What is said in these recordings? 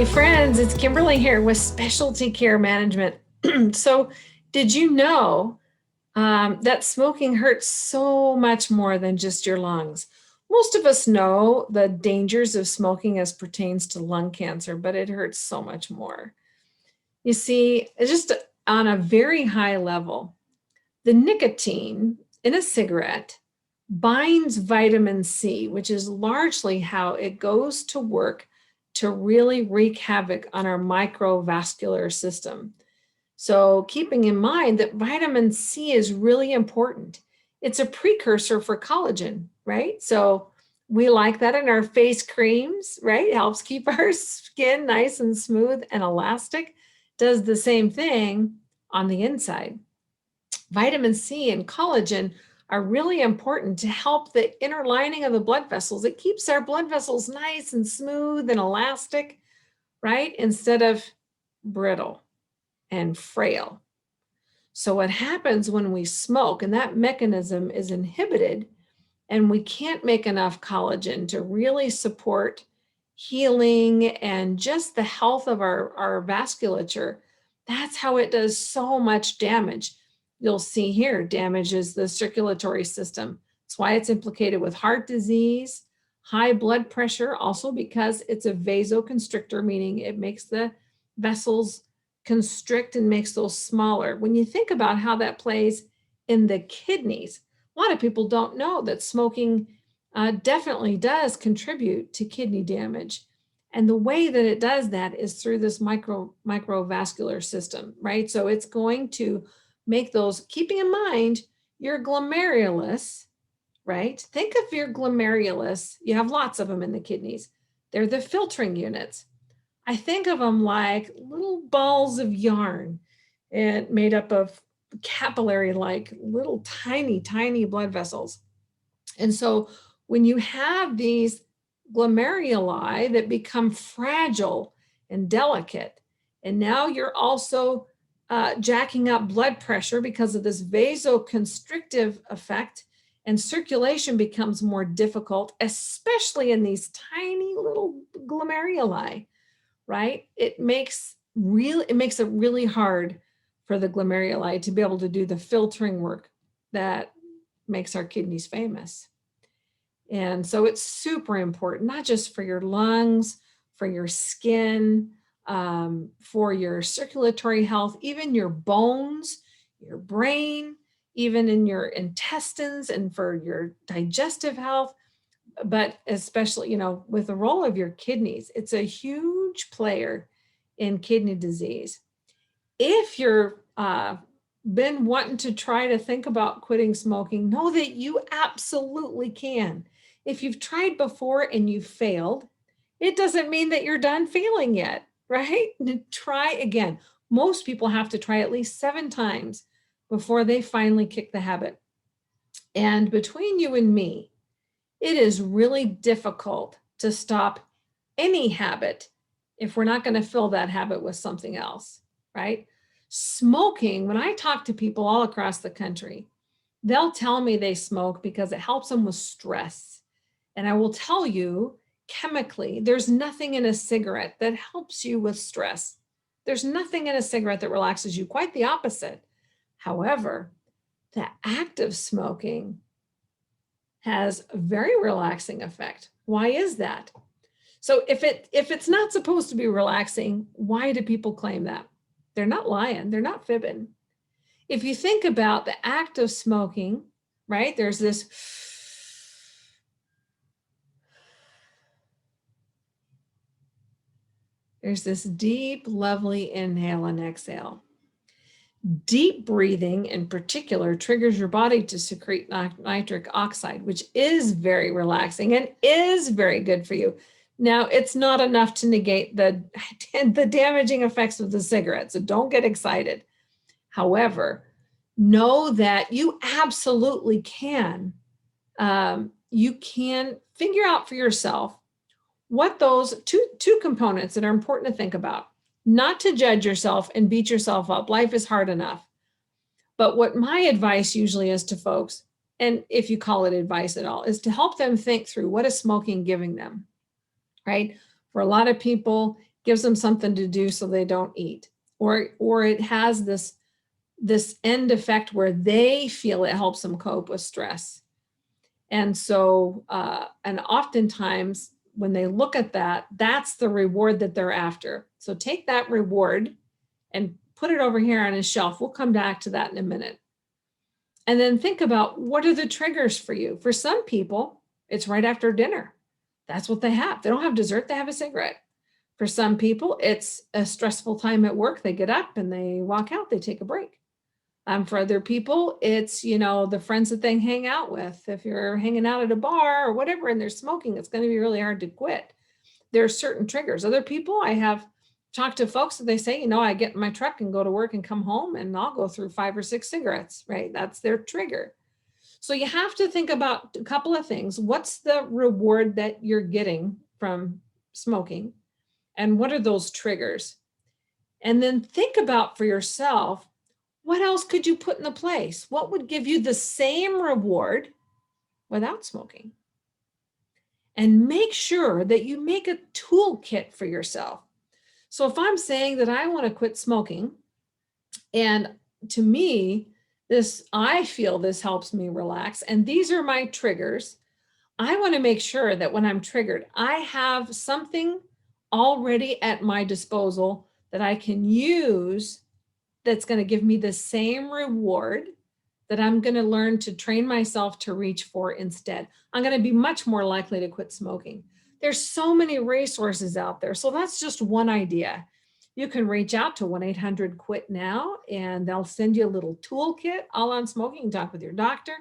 friends, it's Kimberly here with Specialty Care Management. So, did you know that smoking hurts so much more than just your lungs? Most of us know the dangers of smoking as pertains to lung cancer, but it hurts so much more. You see, just on a very high level, the nicotine in a cigarette binds vitamin C, which is largely how it goes to work to really wreak havoc on our microvascular system. So, keeping in mind that vitamin C is really important, it's a precursor for collagen, right? So, we like that in our face creams, right? It helps keep our skin nice and smooth and elastic. Does the same thing on the inside. Vitamin C and collagen are really important to help the inner lining of the blood vessels. It keeps our blood vessels nice and smooth and elastic, right? Instead of brittle and frail. So, what happens when we smoke and that mechanism is inhibited and we can't make enough collagen to really support healing and just the health of our vasculature, that's how it does so much damage. You'll see here, damages the circulatory system. That's why it's implicated with heart disease, high blood pressure, also because it's a vasoconstrictor, meaning it makes the vessels constrict and makes those smaller. When you think about how that plays in the kidneys, a lot of people don't know that smoking definitely does contribute to kidney damage. And the way that it does that is through this microvascular system, right? So it's going to make those, keeping in mind your glomerulus, right? Think of your glomerulus. You have lots of them in the kidneys. They're the filtering units. I think of them like little balls of yarn and made up of capillary like little tiny blood vessels. And so when you have these glomeruli that become fragile and delicate, and now you're also jacking up blood pressure because of this vasoconstrictive effect, and circulation becomes more difficult, especially in these tiny little glomeruli, right? It makes it really hard for the glomeruli to be able to do the filtering work that makes our kidneys famous. And so it's super important, not just for your lungs, for your skin, for your circulatory health, even your bones, your brain, even in your intestines and for your digestive health. But especially, with the role of your kidneys, it's a huge player in kidney disease. If you're been wanting to try to think about quitting smoking, know that you absolutely can. If you've tried before and you failed, it doesn't mean that you're done failing yet, right? Try again. Most people have to try at least 7 times before they finally kick the habit. And between you and me, it is really difficult to stop any habit if we're not going to fill that habit with something else, right? Smoking, when I talk to people all across the country, they'll tell me they smoke because it helps them with stress. And I will tell you, chemically, there's nothing in a cigarette that helps you with stress. There's nothing in a cigarette that relaxes you, quite the opposite. However, the act of smoking has a very relaxing effect. Why is that? So if it's not supposed to be relaxing, why do people claim that? They're not lying, they're not fibbing. If you think about the act of smoking, right? There's this deep, lovely inhale and exhale. Deep breathing in particular triggers your body to secrete nitric oxide, which is very relaxing and is very good for you. Now, it's not enough to negate the damaging effects of the cigarette, so don't get excited. However, know that you absolutely can. You can figure out for yourself what those two components that are important to think about. Not to judge yourself and beat yourself up. Life is hard enough. But what my advice usually is to folks, and if you call it advice at all, is to help them think through what is smoking giving them, right? For a lot of people, gives them something to do so they don't eat. Or it has this end effect where they feel it helps them cope with stress. And so, and oftentimes when they look at that, that's the reward that they're after. So take that reward and put it over here on a shelf. We'll come back to that in a minute. And then think about, what are the triggers for you? For some people, it's right after dinner. That's what they have. They don't have dessert, they have a cigarette. For some people, it's a stressful time at work. They get up and they walk out, they take a break. For other people, it's, the friends that they hang out with. If you're hanging out at a bar or whatever and they're smoking, it's going to be really hard to quit. There are certain triggers. Other people, I have talked to folks that they say, I get in my truck and go to work and come home and I'll go through 5 or 6 cigarettes, right? That's their trigger. So you have to think about a couple of things. What's the reward that you're getting from smoking? And what are those triggers? And then think about for yourself, what else could you put in the place? What would give you the same reward without smoking? And make sure that you make a toolkit for yourself. So if I'm saying that I want to quit smoking, and to me, I feel this helps me relax, and these are my triggers, I want to make sure that when I'm triggered, I have something already at my disposal that I can use that's going to give me the same reward that I'm going to learn to train myself to reach for instead. I'm going to be much more likely to quit smoking. There's so many resources out there. So that's just one idea. You can reach out to 1-800-QUIT-NOW and they'll send you a little toolkit all on smoking. You can talk with your doctor.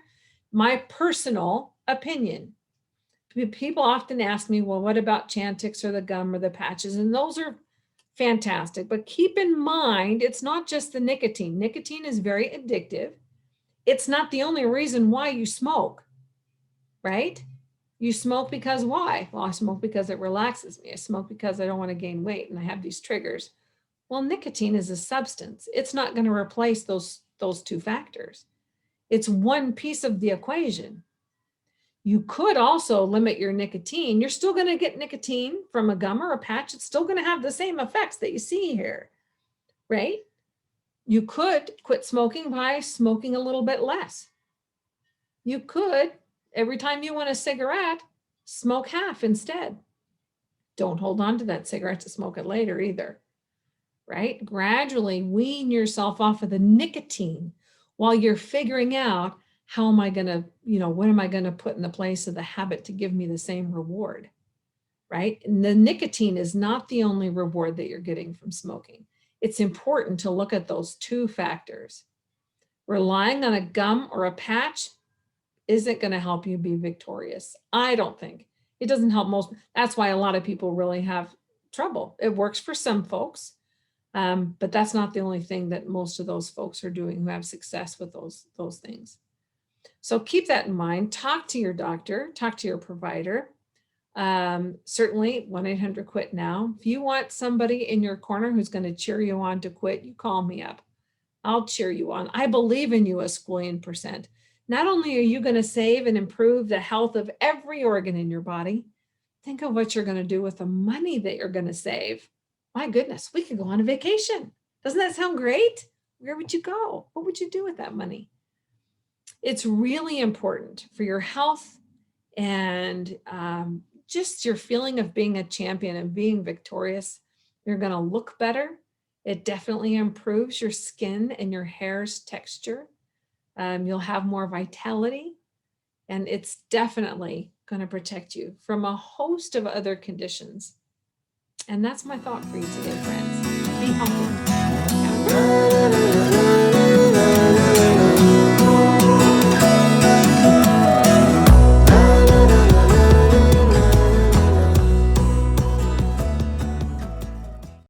My personal opinion. People often ask me, well, what about Chantix or the gum or the patches? And those are fantastic. But keep in mind, it's not just the nicotine. Nicotine is very addictive. It's not the only reason why you smoke, right? You smoke because why? Well, I smoke because it relaxes me. I smoke because I don't want to gain weight and I have these triggers. Well, nicotine is a substance. It's not going to replace those 2 factors. It's one piece of the equation. You could also limit your nicotine. You're still going to get nicotine from a gum or a patch. It's still going to have the same effects that you see here, right? You could quit smoking by smoking a little bit less. You could, every time you want a cigarette, smoke half instead. Don't hold on to that cigarette to smoke it later either, right? Gradually wean yourself off of the nicotine while you're figuring out, how am I going to, what am I going to put in the place of the habit to give me the same reward, right? And the nicotine is not the only reward that you're getting from smoking. It's important to look at those 2 factors. Relying on a gum or a patch isn't going to help you be victorious. I don't think. It doesn't help most. That's why a lot of people really have trouble. It works for some folks, but that's not the only thing that most of those folks are doing who have success with those things. So keep that in mind. Talk to your doctor, talk to your provider. Certainly 1-800-QUIT-NOW. If you want somebody in your corner who's going to cheer you on to quit, you call me up. I'll cheer you on. I believe in you a squillion percent. Not only are you going to save and improve the health of every organ in your body, think of what you're going to do with the money that you're going to save. My goodness, we could go on a vacation. Doesn't that sound great? Where would you go? What would you do with that money? It's really important for your health and just your feeling of being a champion and being victorious. You're going to look better. It definitely improves your skin and your hair's texture. You'll have more vitality, and it's definitely going to protect you from a host of other conditions. And that's my thought for you today, friends. Be healthy.